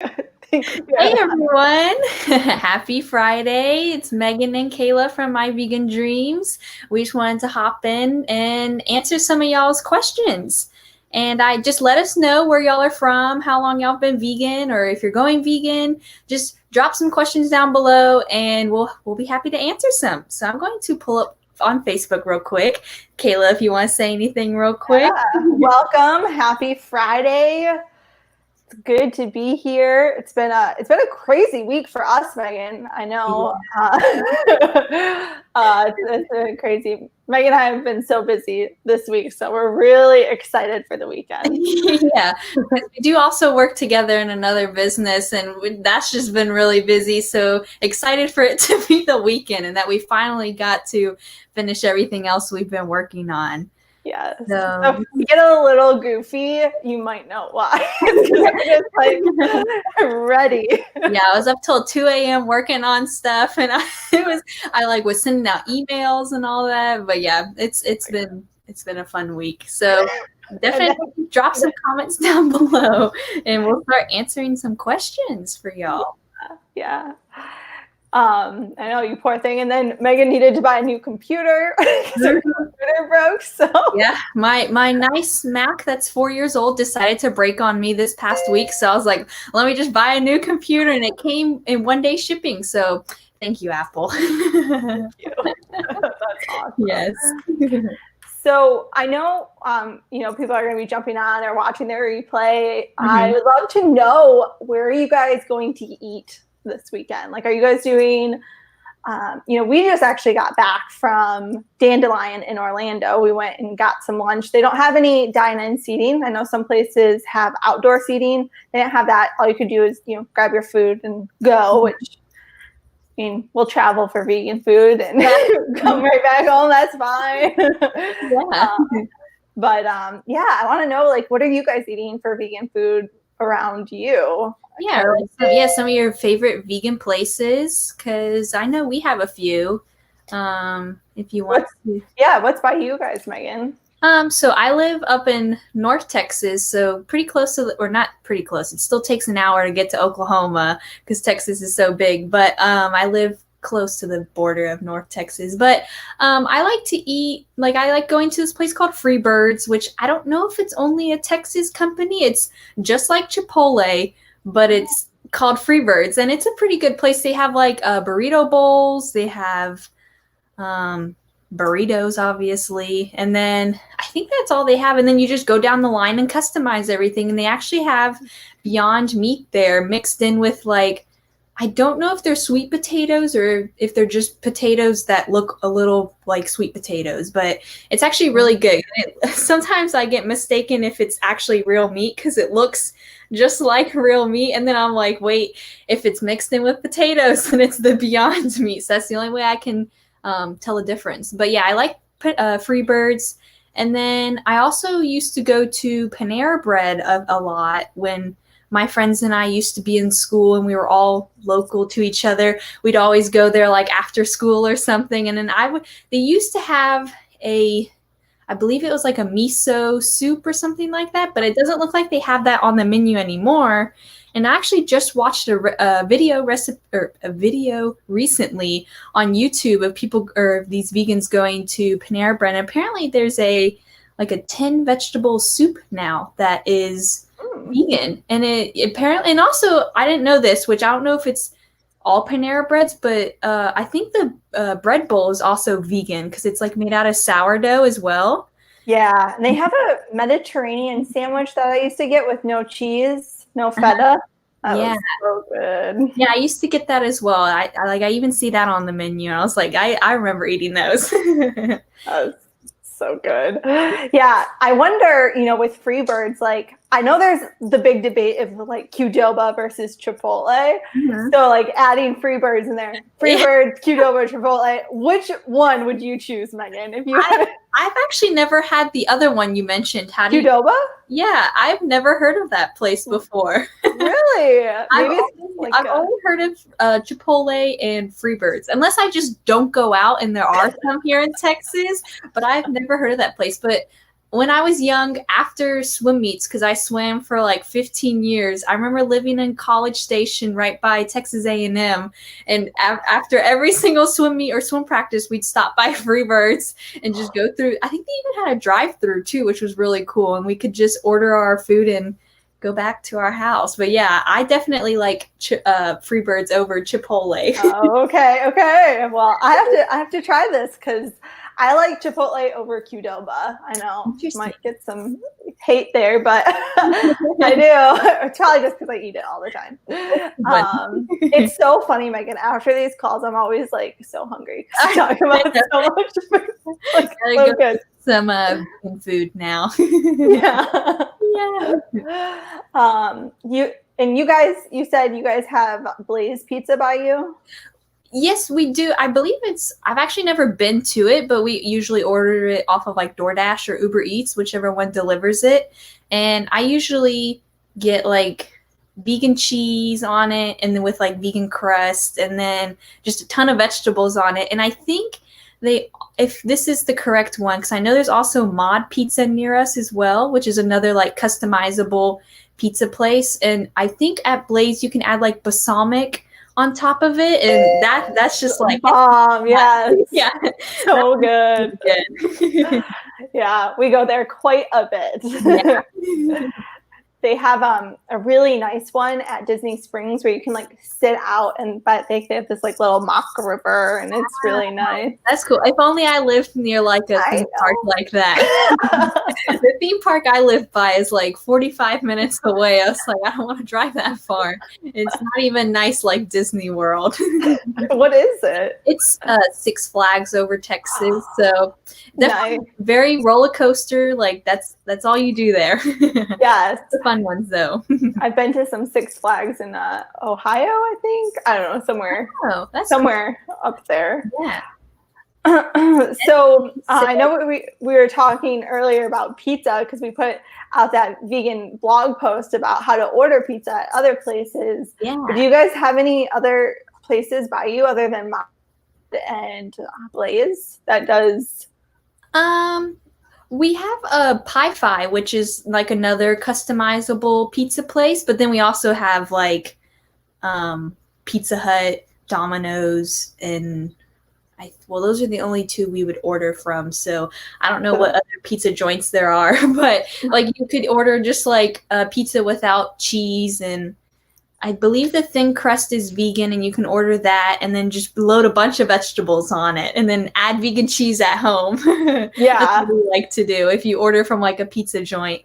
Hey everyone, happy Friday. It's Megan and Kayla from My Vegan Dreams. We just wanted to hop in and answer some of y'all's questions. And I just let us know where y'all are from, how long y'all been vegan, or if you're going vegan, just drop some questions down below and we'll be happy to answer some. So I'm going to pull up on Facebook real quick. Kayla, if you want to say anything real quick. Welcome. Happy Friday. It's good to be here. It's been a crazy week for us, Megan. I know. It's been crazy. Megan and I have been so busy this week, so we're really excited for the weekend. Yeah, we do also work together in another business, and that's just been really busy. So excited for it to be the weekend and that we finally got to finish everything else we've been working on. Yes. So if we get a little goofy, you might know why. It's like ready. Yeah, I was up till 2 a.m. working on stuff, and I was sending out emails and all that. But yeah, it's been a fun week. So definitely drop some comments down below, and we'll start answering some questions for y'all. Yeah. I know, you poor thing. And then Megan needed to buy a new computer because her computer broke. So yeah, my nice Mac that's 4 years old decided to break on me this past week. So I was like, let me just buy a new computer, and it came in 1 day shipping. So thank you, Apple. Thank you. That's awesome. Yes. So I know, people are going to be jumping on or watching their replay. I would love to know, where are you guys going to eat this weekend? Like, are you guys doing, we just actually got back from Dandelion in Orlando. We went and got some lunch. They don't have any dine-in seating. I know some places have outdoor seating. They didn't have that. All you could do is, grab your food and go, which, I mean, we'll travel for vegan food and come right back home. That's fine. Yeah. I want to know, like, what are you guys eating for vegan food around you? Yeah, some of your favorite vegan places, because I know we have a few. If you want to. Yeah, what's by you guys, Megan? So I live up in North Texas, so pretty close to, or not pretty close. It still takes an hour to get to Oklahoma because Texas is so big. But I live close to the border of North Texas. But I like to eat, I like going to this place called Freebirds, which I don't know if it's only a Texas company. It's just like Chipotle, but it's called Freebirds, and it's a pretty good place. They have burrito bowls. They have burritos, obviously, and then I think that's all they have. And then you just go down the line and customize everything. And they actually have Beyond Meat there mixed in with I don't know if they're sweet potatoes or if they're just potatoes that look a little like sweet potatoes, but it's actually really good. Sometimes I get mistaken if it's actually real meat because it looks just like real meat. And then I'm like, wait, if it's mixed in with potatoes, then it's the Beyond Meat. So that's the only way I can tell the difference. But yeah, I like Freebirds. And then I also used to go to Panera Bread a lot when my friends and I used to be in school and we were all local to each other. We'd always go there after school or something. And then they used to have I believe it was like a miso soup or something like that, but it doesn't look like they have that on the menu anymore. And I actually just watched a video recently on YouTube of people or these vegans going to Panera Bread. And apparently there's a 10 vegetable soup now that is vegan, and and also I didn't know this, which I don't know if it's all Panera Breads, but I think the bread bowl is also vegan because it's made out of sourdough as well. Yeah, and they have a Mediterranean sandwich that I used to get with no cheese, no feta. That was so good. Yeah, I used to get that as well. I even see that on the menu. I was like, I remember eating those. That was so good. Yeah, I wonder, with Freebirds, I know there's the big debate of Qdoba versus Chipotle. So adding Freebirds in there, Freebirds, Qdoba, Chipotle. Which one would you choose, Megan? If you I've actually never had the other one you mentioned. Qdoba? Yeah, I've never heard of that place before. Really? I've only heard of Chipotle and Freebirds, unless I just don't go out and there are some here in Texas, but I've never heard of that place. But when I was young, after swim meets, because I swam for like 15 years, I remember living in College Station right by Texas A&M, and after every single swim meet or swim practice, we'd stop by Freebirds and just go through. I think they even had a drive-through too, which was really cool, and we could just order our food and go back to our house. But yeah, I definitely like Freebirds over Chipotle. Oh, okay. Well, I have to try this because I like Chipotle over Qdoba. I know might get some hate there, but I do. It's probably just because I eat it all the time. It's so funny, Megan. After these calls, I'm always like so hungry because I talk about so much food. Like, so good. Some food now. Yeah. Yeah. You said you guys have Blaze Pizza by you? Yes, we do. I believe I've actually never been to it, but we usually order it off of like DoorDash or Uber Eats, whichever one delivers it. And I usually get like vegan cheese on it and then with like vegan crust and then just a ton of vegetables on it. And I think if this is the correct one, because I know there's also Mod Pizza near us as well, which is another like customizable pizza place. And I think at Blaze you can add like balsamic on top of it, and that's just like yeah, so good. Yeah, we go there quite a bit. Yeah. They have a really nice one at Disney Springs where you can like sit out but they have this like little mock river and it's really nice. That's cool. If only I lived near like a theme park like that. The theme park I live by is like 45 minutes away. I was like, I don't want to drive that far. It's not even nice like Disney World. What is it? It's Six Flags over Texas. So definitely very roller coaster. Like that's all you do there. Yes. The fun ones though. I've been to some Six Flags in Ohio, I think. I don't know, somewhere. Oh, that's somewhere cool. Up there. Yeah. So I know we were talking earlier about pizza because we put out that vegan blog post about how to order pizza at other places. Yeah. Do you guys have any other places by you other than Mod and Blaze that does? We have a Pi-Fi, which is like another customizable pizza place, but then we also have like Pizza Hut, Domino's, and those are the only two we would order from. So I don't know what other pizza joints there are, but like you could order just like a pizza without cheese, and I believe the thin crust is vegan and you can order that and then just load a bunch of vegetables on it and then add vegan cheese at home. Yeah. That's what we like to do if you order from like a pizza joint.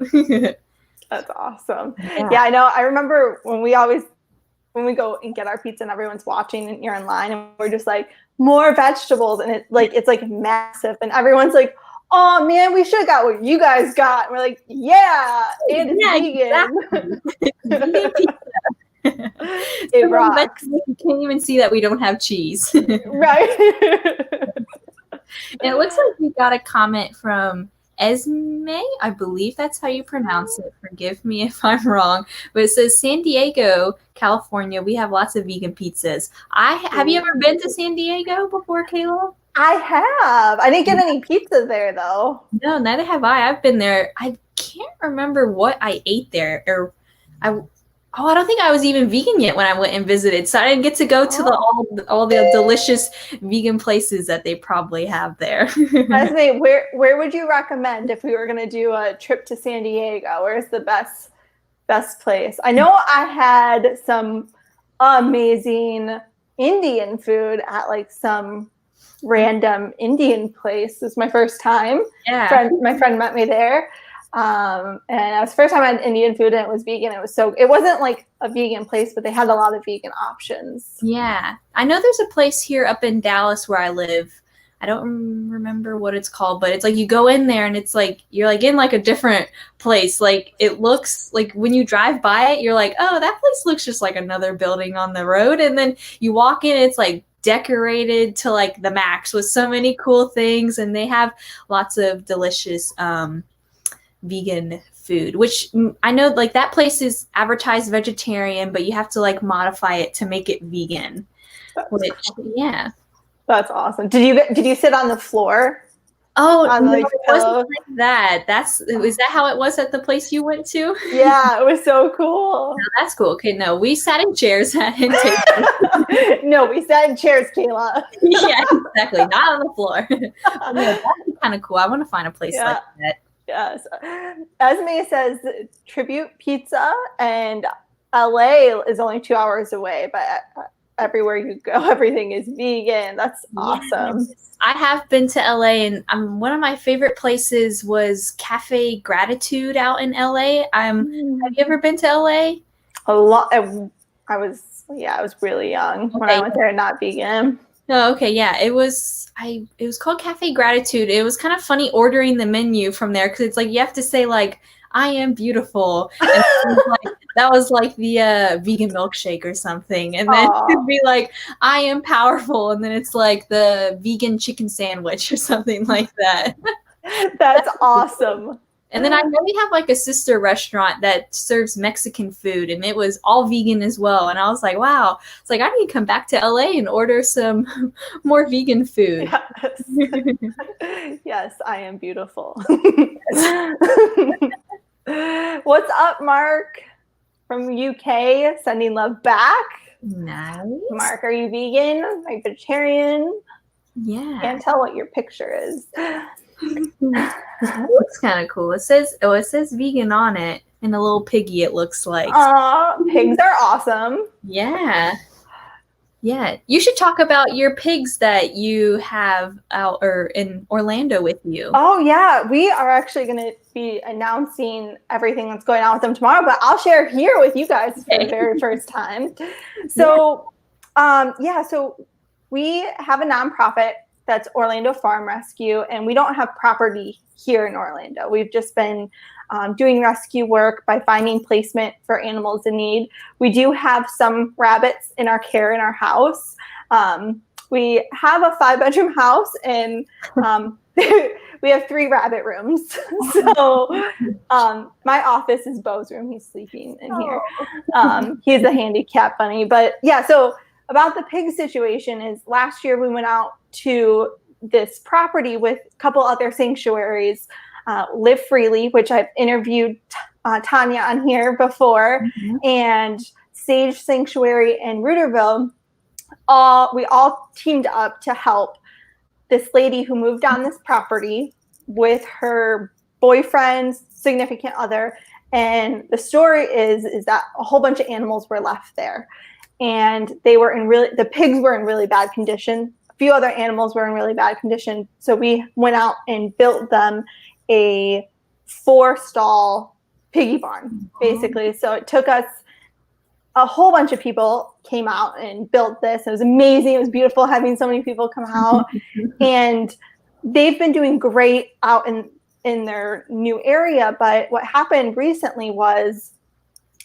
That's awesome. Yeah, I know. I remember when we go and get our pizza and everyone's watching and you're in line and we're just like, more vegetables, and it's like massive and everyone's like, oh man, we should have got what you guys got. And we're like, yeah, and it's vegan. Exactly. It rocks. You can't even see that we don't have cheese. Right. And it looks like we got a comment from Esme. I believe that's how you pronounce it. Forgive me if I'm wrong. But it says San Diego, California. We have lots of vegan pizzas. Have you ever been to San Diego before, Kayla? I have. I didn't get any pizza there though. No, neither have I. I've been there. I can't remember what I ate there. I don't think I was even vegan yet when I went and visited, so I didn't get to go to all the delicious vegan places that they probably have there. Esme, where would you recommend if we were going to do a trip to San Diego? Where's the best place? I know I had some amazing Indian food at like some random Indian place. This was my first time. Yeah. My friend met me there. And it was the first time I had Indian food and it was vegan. It wasn't like a vegan place, but they had a lot of vegan options. Yeah. I know there's a place here up in Dallas where I live. I don't remember what it's called, but it's like you go in there and it's like you're like in like a different place. Like it looks like when you drive by it, you're like, oh, that place looks just like another building on the road. And then you walk in, it's like decorated to like the max with so many cool things, and they have lots of delicious vegan food, which I know like that place is advertised vegetarian, but you have to like modify it to make it vegan. That's awesome. Did you sit on the floor? Oh, on no, like it the wasn't pillow. like that. Is that how it was at the place you went to? Yeah, it was so cool. That's cool. Okay, no, we sat in chairs and tables. No, we sat in chairs, Kayla. Yeah, exactly. Not on the floor. But no, that'd be kind of cool. I want to find a place like Yeah. that. Yes. Esme says Tribute Pizza, and LA is only 2 hours away, but everywhere you go, everything is vegan. That's awesome. Yes. I have been to LA, and one of my favorite places was Cafe Gratitude out in LA. Have you ever been to LA? A lot. I was really young when I went there, not vegan. Oh, okay, yeah. It was called Cafe Gratitude. It was kind of funny ordering the menu from there because it's like you have to say like I am beautiful. And that was like the vegan milkshake or something. And then it'd be like I am powerful, and then it's like the vegan chicken sandwich or something like that. That's awesome. And then I know we have like a sister restaurant that serves Mexican food, and it was all vegan as well. And I was like, wow. It's like I need to come back to LA and order some more vegan food. Yes, yes, I am beautiful. What's up, Mark from UK? Sending love back. Nice. Mark, are you vegan? Are you vegetarian? Yeah. Can't tell what your picture is. That looks kind of cool. It says vegan on it, and a little piggy. It looks like. Pigs are awesome. Yeah. Yeah. You should talk about your pigs that you have out or in Orlando with you. Oh yeah, we are actually going to be announcing everything that's going on with them tomorrow, but I'll share here with you guys for the very first time. So, so we have a nonprofit that's Orlando Farm Rescue, and we don't have property here in Orlando. We've just been doing rescue work by finding placement for animals in need. We do have some rabbits in our care in our house. We have a 5-bedroom house, and we have 3 rabbit rooms. So my office is Bo's room. He's sleeping in here. He's a handicap bunny. But yeah, so about the pig situation is last year we went out to this property with a couple other sanctuaries, Live Freely, which I've interviewed Tanya on here before, and Sage Sanctuary in Ruderville. We all teamed up to help this lady who moved on this property with her boyfriend's significant other. And the story is that a whole bunch of animals were left there, and the pigs were in really bad condition. A few other animals were in really bad condition. So we went out and built them a 4-stall piggy barn, basically. So it took us a whole bunch of people came out and built this. It was amazing. It was beautiful having so many people come out. And they've been doing great out in their new area. But what happened recently was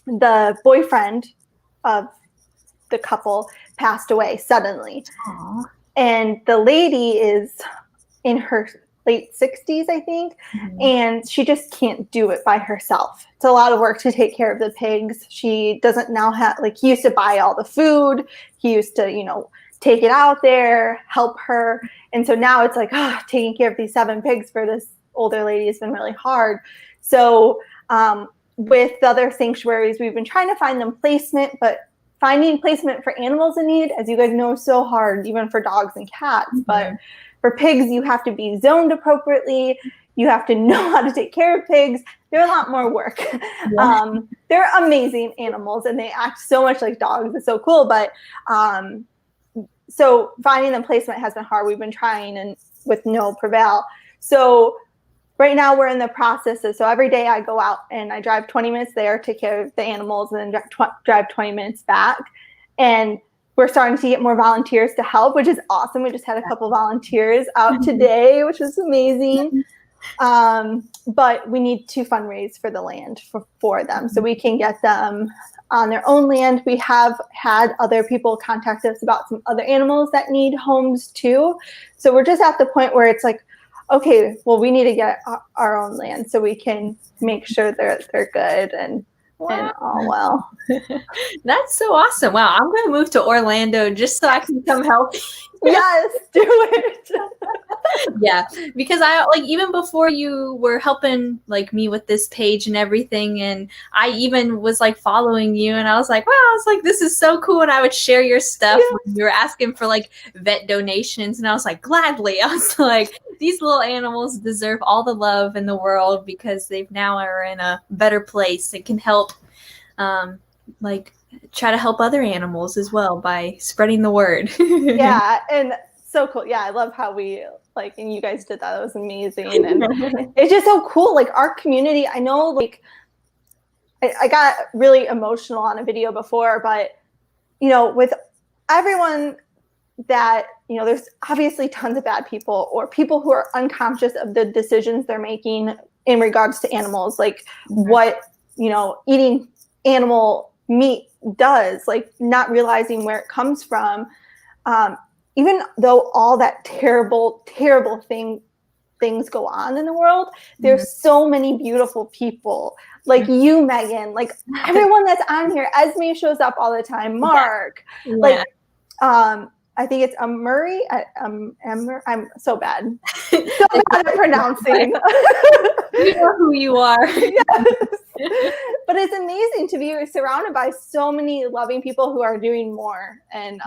the boyfriend of the couple passed away suddenly. Aww. And the lady is in her late 60s, I think, and she just can't do it by herself. It's a lot of work to take care of the pigs. She doesn't now have, like, he used to buy all the food. He used to, take it out there, help her. And so now it's like, taking care of these 7 pigs for this older lady has been really hard. So with the other sanctuaries, we've been trying to find them placement, but finding placement for animals in need, as you guys know, is so hard, even for dogs and cats. But for pigs, you have to be zoned appropriately. You have to know how to take care of pigs. They're a lot more work. They're amazing animals, and they act so much like dogs. It's so cool. But so finding them placement has been hard. We've been trying, and with no prevail. So right now we're in the process. So every day I go out and I drive 20 minutes there, take care of the animals, and then drive 20 minutes back. And we're starting to get more volunteers to help, which is awesome. We just had a couple volunteers out today, which was amazing. But we need to fundraise for the land for them so we can get them on their own land. We have had other people contact us about some other animals that need homes too. So we're just at the point where it's like, okay, well, we need to get our own land so we can make sure they're good and all well. That's so awesome. Wow, I'm going to move to Orlando just so I can come help. Yes, do it. Yeah, because I like even before you were helping like me with this page and everything, and I even was like following you, and I was like, wow, I was like, this is so cool, and I would share your stuff Yeah. when you were asking for like vet donations, and I was like, gladly. I was like, these little animals deserve all the love in the world because they've now are in a better place and can help, like try to help other animals as well by spreading the word. Yeah, and so cool. Yeah, I love how we like, and you guys did that. It was amazing, and it's just so cool. Like our community, I know, like I got really emotional on a video before, but you know, with everyone that, you know, there's obviously tons of bad people or people who are unconscious of the decisions they're making in regards to animals, like what, you know, eating animal meat does, like not realizing where it comes from. Even though all that terrible things go on in the world, there's so many beautiful people like you, Megan, like everyone that's on here. Esme shows up all the time. Mark, like I think it's Murray. I'm so bad, so bad at pronouncing. You know who you are. Yes. But it's amazing to be surrounded by so many loving people who are doing more, and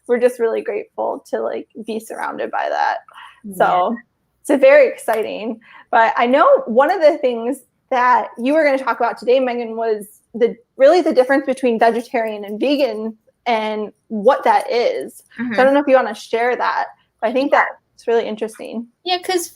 we're just really grateful to like be surrounded by that. So it's very exciting. But I know one of the things that you were going to talk about today, Megan, was the difference between vegetarian and vegan and what that is. So I don't know if you want to share that, but I think that's really interesting. Yeah, because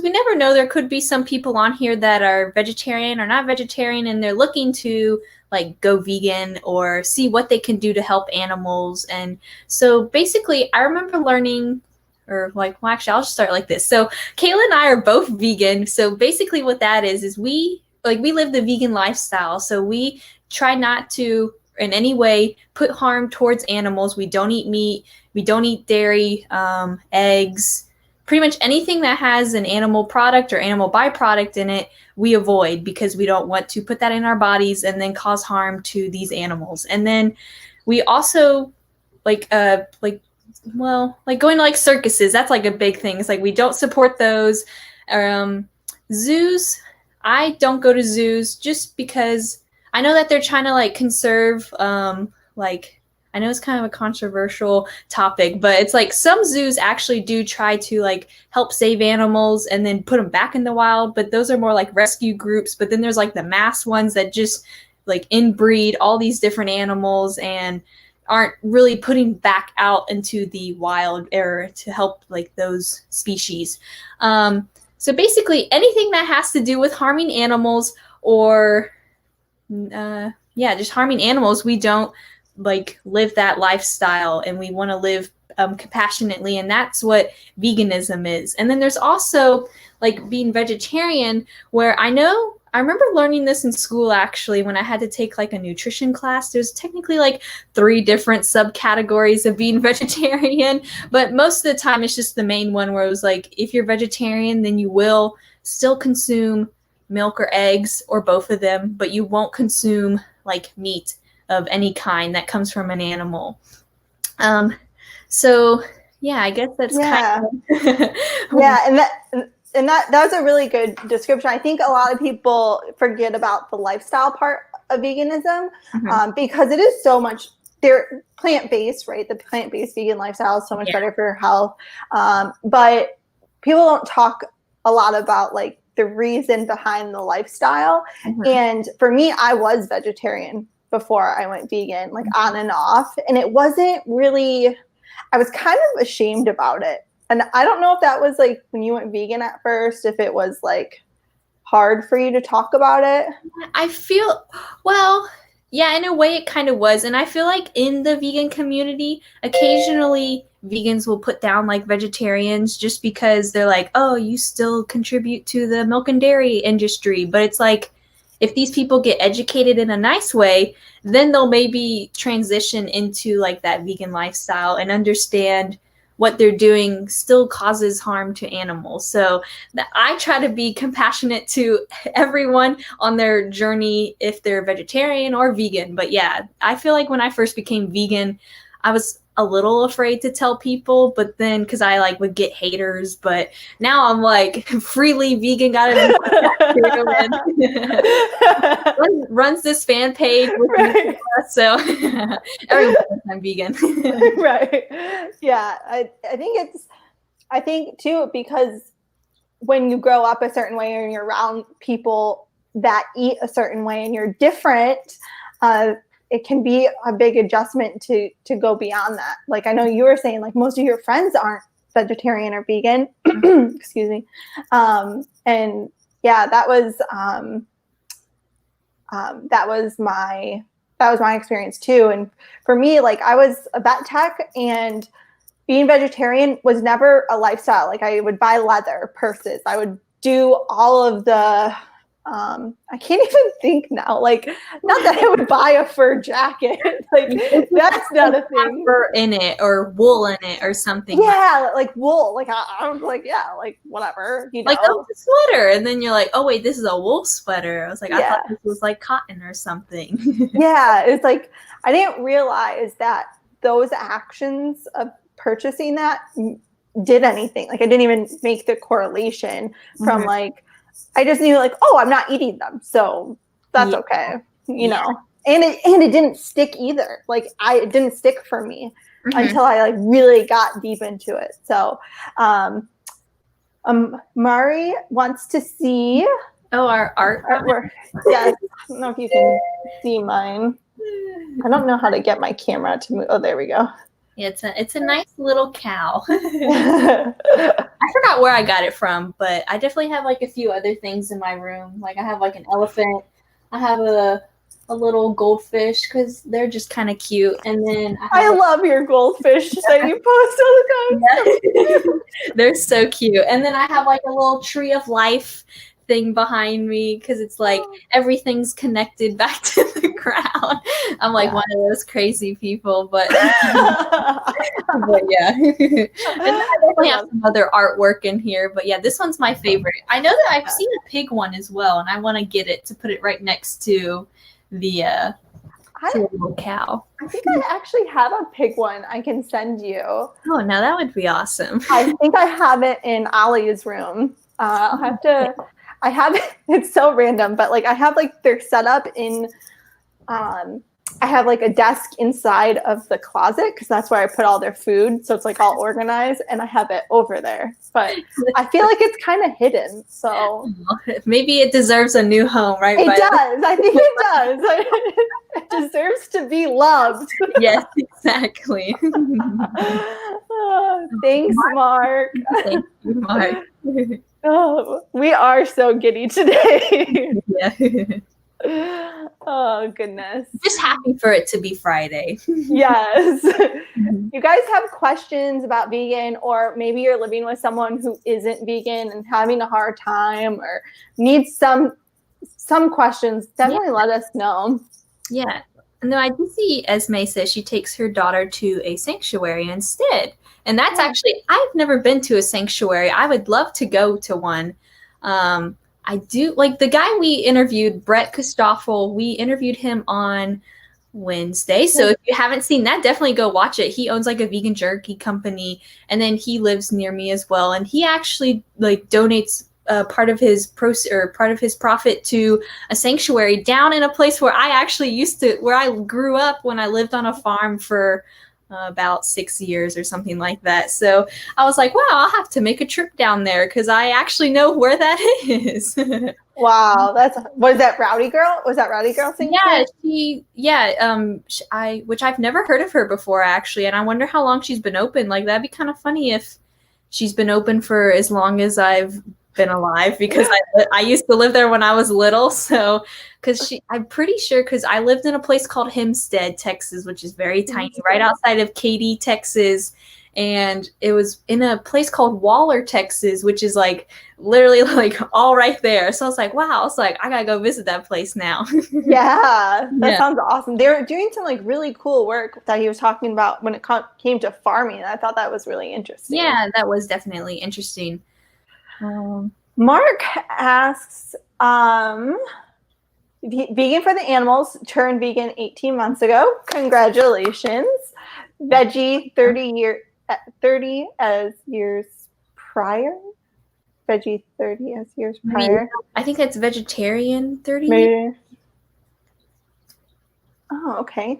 we never know, there could be some people on here that are vegetarian or not vegetarian, and they're looking to like go vegan or see what they can do to help animals. And so basically, I remember learning, or like, well, actually, I'll just start like this. So Kayla and I are both vegan. So basically, what that is we live the vegan lifestyle. So we try not to in any way put harm towards animals. We don't eat meat. We don't eat dairy, eggs. Pretty much anything that has an animal product or animal byproduct in it, we avoid because we don't want to put that in our bodies and then cause harm to these animals. And then we also like going to like circuses. That's like a big thing. It's like we don't support those. Zoos, I don't go to zoos just because I know that they're trying to like conserve I know it's kind of a controversial topic, but it's like some zoos actually do try to like help save animals and then put them back in the wild, but those are more like rescue groups. But then there's like the mass ones that just like inbreed all these different animals and aren't really putting back out into the wild area to help like those species. So basically anything that has to do with harming animals or just harming animals, we don't like live that lifestyle, and we want to live compassionately, and that's what veganism is. And then there's also like being vegetarian, where I remember learning this in school actually when I had to take like a nutrition class. There's technically like 3 different subcategories of being vegetarian, but most of the time it's just the main one where it was like if you're vegetarian, then you will still consume milk or eggs or both of them, but you won't consume like meat of any kind that comes from an animal. So yeah, I guess that's kind of and that was a really good description. I think a lot of people forget about the lifestyle part of veganism because it is so much. They're plant-based, right? The plant-based vegan lifestyle is so much better for your health, but people don't talk a lot about like the reason behind the lifestyle. And for me, I was vegetarian before I went vegan, like on and off. And it wasn't really, I was kind of ashamed about it. And I don't know if that was like when you went vegan at first, if it was like hard for you to talk about it. I feel, well, yeah, in a way it kind of was. And I feel like in the vegan community, occasionally vegans will put down like vegetarians just because they're like, oh, you still contribute to the milk and dairy industry. But it's like, if these people get educated in a nice way, then they'll maybe transition into like that vegan lifestyle and understand what they're doing still causes harm to animals. So I try to be compassionate to everyone on their journey if they're vegetarian or vegan. But yeah, I feel like when I first became vegan, I was a little afraid to tell people, but then because I like would get haters, but now I'm like freely vegan, gotta be runs this fan page with Right. so everyone knows I'm vegan. Right. Yeah. I think too, because when you grow up a certain way and you're around people that eat a certain way and you're different, it can be a big adjustment to go beyond that. Like I know you were saying, like most of your friends aren't vegetarian or vegan. Excuse me. And yeah, that was my experience too. And for me, like I was a vet tech, and being vegetarian was never a lifestyle. Like I would buy leather purses. I would do all of the, I can't even think now. Like, not that I would buy a fur jacket. Like that's not a thing. Fur in it or wool in it or something. Yeah, like wool. Like I was like, yeah, like whatever. You know, like oh, it's a sweater, and then you're like, oh wait, this is a wool sweater. I was like, I thought this was like cotton or something. Yeah, it's like I didn't realize that those actions of purchasing that did anything. Like I didn't even make the correlation from like, I just knew like, oh, I'm not eating them, so that's okay, you know. And it didn't stick either. Like it didn't stick for me until I like really got deep into it. So Mari wants to see our artwork. Yes, I don't know if you can see mine. I don't know how to get my camera to move. Oh, there we go. Yeah, it's a nice little cow. I forgot where I got it from, but I definitely have like a few other things in my room. Like I have like an elephant. I have a little goldfish because they're just kind of cute. And then I love your goldfish that you post all the time. They're so cute. And then I have like a little tree of life thing behind me because it's like everything's connected back to the ground. I'm like one of those crazy people, but but yeah. And I definitely have some other artwork in here, but yeah, this one's my favorite. I know that I've seen a pig one as well, and I want to get it to put it right next to the little cow. I think I actually have a pig one I can send you. Oh, now that would be awesome. I think I have it in Ollie's room. I'll have to. I have it's so random, but like I have like they're set up in I have like a desk inside of the closet because that's where I put all their food, so it's like all organized, and I have it over there. But I feel like it's kind of hidden, so maybe it deserves a new home, right? It does. I think it does. It deserves to be loved. Yes, exactly. Thanks, Mark. Thank you, Mark. Oh, we are so giddy today. Yeah. Oh, goodness. Just happy for it to be Friday. Yes. You guys have questions about vegan, or maybe you're living with someone who isn't vegan and having a hard time, or needs some questions, definitely let us know. Yeah. No, I do see Esme says she takes her daughter to a sanctuary instead. And that's actually, I've never been to a sanctuary. I would love to go to one. I do, like the guy we interviewed, Brett Kostofel, we interviewed him on Wednesday. So if you haven't seen that, definitely go watch it. He owns like a vegan jerky company, and then he lives near me as well. And he actually like donates part of his profit to a sanctuary down in a place where I actually where I grew up when I lived on a farm for about 6 years or something like that. So I was like, wow, I'll have to make a trip down there because I actually know where that is. Wow, was that Rowdy Girl? Was that Rowdy Girl thing? Which I've never heard of her before actually, and I wonder how long she's been open. Like that'd be kind of funny if she's been open for as long as I've been alive, because I used to live there when I was little. So I'm pretty sure because I lived in a place called Hempstead, Texas, which is very tiny, right outside of Katy, Texas. And it was in a place called Waller, Texas, which is like literally like all right there. So I was like, wow, I was like, I gotta go visit that place now. Yeah, that sounds awesome. They were doing some like really cool work that he was talking about when it came to farming. And I thought that was really interesting. Yeah, that was definitely interesting. Mark asks, vegan for the animals, turned vegan 18 months ago. Congratulations. veggie 30 as years prior. Veggie 30 as years prior. I think that's vegetarian 30 years. Maybe. Oh, okay.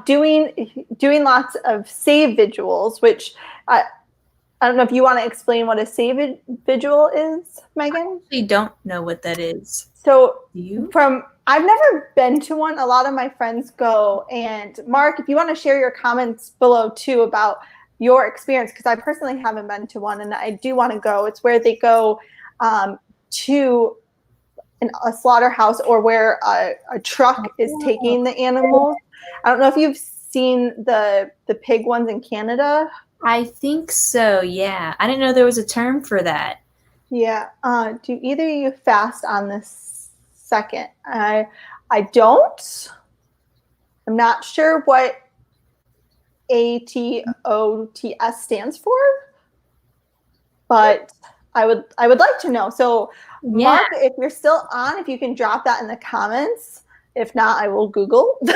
Doing lots of save visuals, which I don't know if you want to explain what a save visual is, Megan. I don't know what that is. So Do you? I've never been to one. A lot of my friends go. And Mark, if you want to share your comments below too about your experience, because I personally haven't been to one and I do want to go. It's where they go to a slaughterhouse or where a truck is taking the animals. I don't know if you've seen the pig ones in Canada. I think so, yeah. I didn't know there was a term for that. Yeah. Do either of you fast on this second? I don't. I'm not sure what ATOTS stands for, but I would like to know. So Mark, if you're still on, if you can drop that in the comments. If not, I will Google. But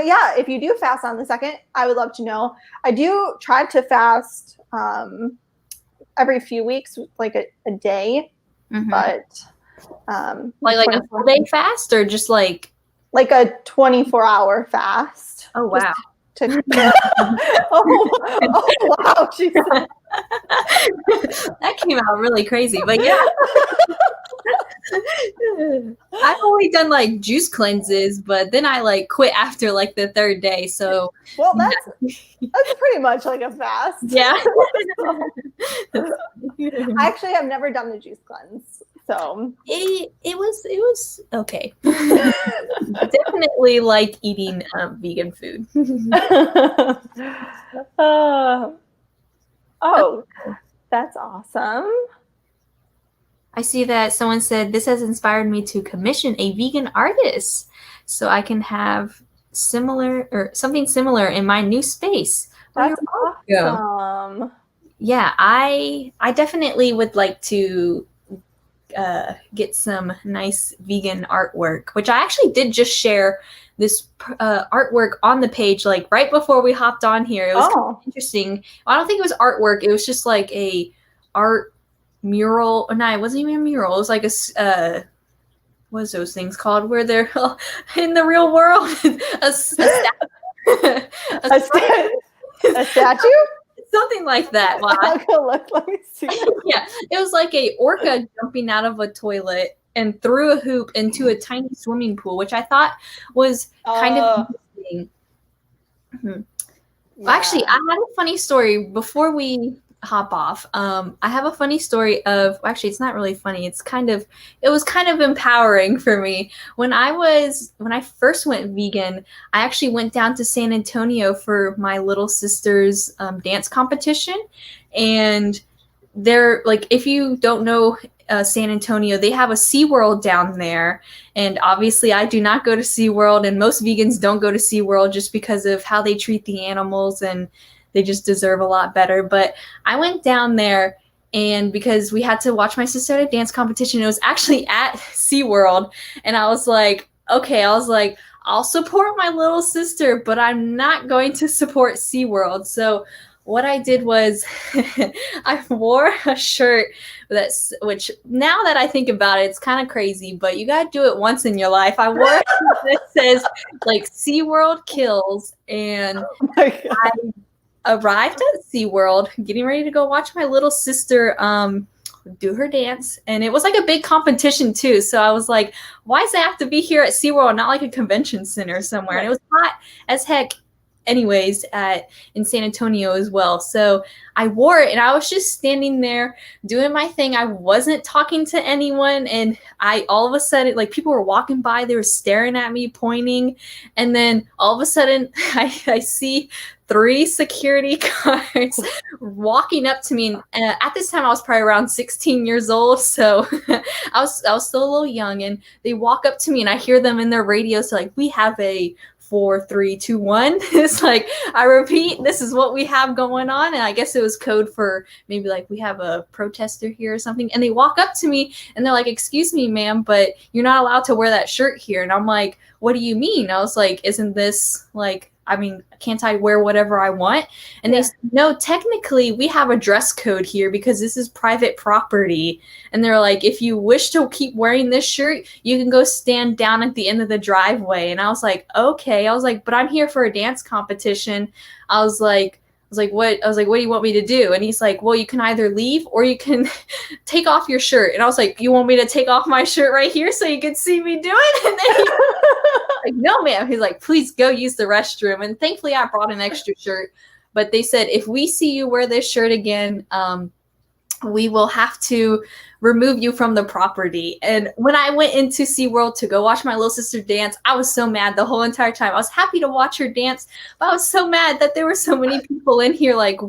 yeah, if you do fast on the second, I would love to know. I do try to fast every few weeks, like a day, but like a full day fast or just like a 24-hour fast. Oh wow. Oh wow, Jesus. That came out really crazy, but yeah. I've only done like juice cleanses, but then I like quit after like the third day. So well, that's pretty much like a fast. Yeah. I actually have never done the juice cleanse, so it was okay. Definitely like eating vegan food. Oh, that's awesome. I see that someone said this has inspired me to commission a vegan artist so I can have something similar in my new space. That's awesome. Yeah, I definitely would like to get some nice vegan artwork, which I actually did just share this artwork on the page like right before we hopped on here. It was kind of interesting. I don't think it was artwork. It was just like a art mural. No, it wasn't even a mural. It was like a what is those things called where they're in the real world? a statue? Something like that. Wow. Let me see. Yeah, it was like a orca jumping out of a toilet and threw a hoop into a tiny swimming pool, which I thought was kind of interesting. Yeah. Well, actually, I had a funny story before we hop off. I have a funny story of, actually, it's not really funny. It was kind of empowering for me. When I first went vegan, I actually went down to San Antonio for my little sister's dance competition. And they're like, if you don't know San Antonio, they have a SeaWorld down there. And obviously I do not go to SeaWorld, and most vegans don't go to SeaWorld just because of how they treat the animals, and they just deserve a lot better. But I went down there, and because we had to watch my sister at a dance competition, it was actually at SeaWorld. And I was like, okay, I'll support my little sister, but I'm not going to support SeaWorld. So what I did was I wore a shirt which now that I think about it, it's kind of crazy, but you got to do it once in your life. I wore it that says like SeaWorld kills, and I arrived at SeaWorld getting ready to go watch my little sister do her dance, and it was like a big competition too. So I was like, why does it have to be here at SeaWorld, not like a convention center somewhere? And it was hot as heck anyways in San Antonio as well. So I wore it, and I was just standing there doing my thing. I wasn't talking to anyone, and I all of a sudden, like, people were walking by, they were staring at me, pointing, and then all of a sudden I see 3 security guards walking up to me. And at this time, I was probably around 16 years old, so I was still a little young. And they walk up to me, and I hear them in their radios like, "We have a 4, 3, 2, 1." It's like, I repeat, this is what we have going on. And I guess it was code for maybe like, we have a protester here or something. And they walk up to me and they're like, "Excuse me, ma'am, but you're not allowed to wear that shirt here." And I'm like, "What do you mean?" I was like, "Isn't this like, I mean, can't I wear whatever I want?" And they said, "No, technically we have a dress code here because this is private property." And they're like, "If you wish to keep wearing this shirt, you can go stand down at the end of the driveway." And I was like, "Okay." I was like, "But I'm here for a dance competition." I was like, "What?" I was like, "What do you want me to do?" And he's like, "Well, you can either leave or you can take off your shirt." And I was like, "You want me to take off my shirt right here so you can see me do it?" And then he like, "No, ma'am." He's like, "Please go use the restroom." And thankfully I brought an extra shirt. But they said, "If we see you wear this shirt again, we will have to remove you from the property." And when I went into SeaWorld to go watch my little sister dance, I was so mad the whole entire time. I was happy to watch her dance, but I was so mad that there were so many people in here like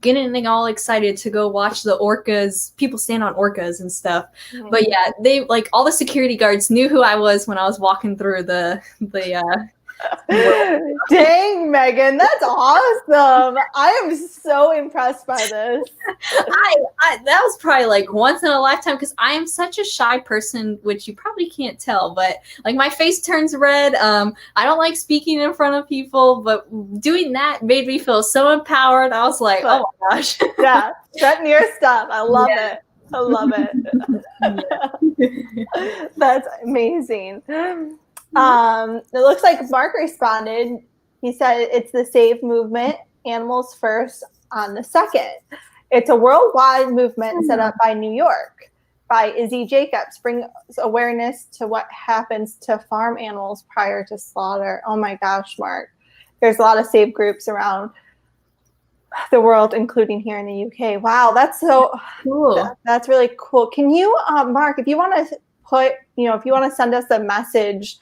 getting all excited to go watch the orcas, people stand on orcas and stuff. Mm-hmm. But yeah, they like all the security guards knew who I was when I was walking through the Dang, Megan, that's awesome. I am so impressed by this. That was probably like once in a lifetime, because I am such a shy person, which you probably can't tell, but like my face turns red. I don't like speaking in front of people, but doing that made me feel so empowered. I was like, oh my gosh. Yeah, strutting your stuff. I love it. I love it. That's amazing. It looks like Mark responded. He said it's the Save movement, Animals First, on the 2nd. It's a worldwide movement set up by New York by Izzy Jacobs, brings awareness to what happens to farm animals prior to slaughter. Oh my gosh, Mark. There's a lot of Save groups around the world, including here in the UK. Wow, that's so cool. That's really cool. Can you, Mark, if you want to put, if you want to send us a message,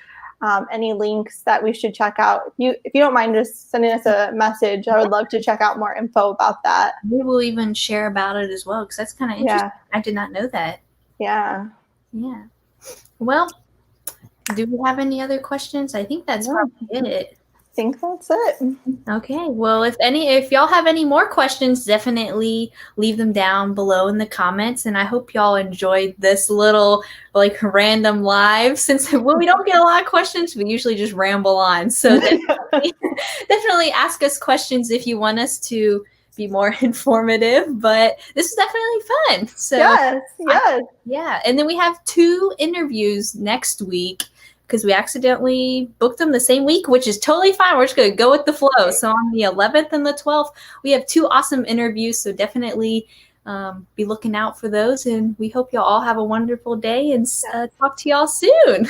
any links that we should check out, if you don't mind just sending us a message, I would love to check out more info about that. We will even share about it as well, because that's kind of interesting. I did not know that. Yeah. Well, do we have any other questions? I think that's probably it. I think that's it. Okay. Well, if y'all have any more questions, definitely leave them down below in the comments. And I hope y'all enjoyed this little like random live, since we don't get a lot of questions, we usually just ramble on. So definitely ask us questions if you want us to be more informative, but this is definitely fun. So yes. And then we have 2 interviews next week, because we accidentally booked them the same week, which is totally fine. We're just going to go with the flow. So on the 11th and the 12th, we have 2 awesome interviews. So definitely be looking out for those. And we hope y'all all have a wonderful day, and talk to y'all soon.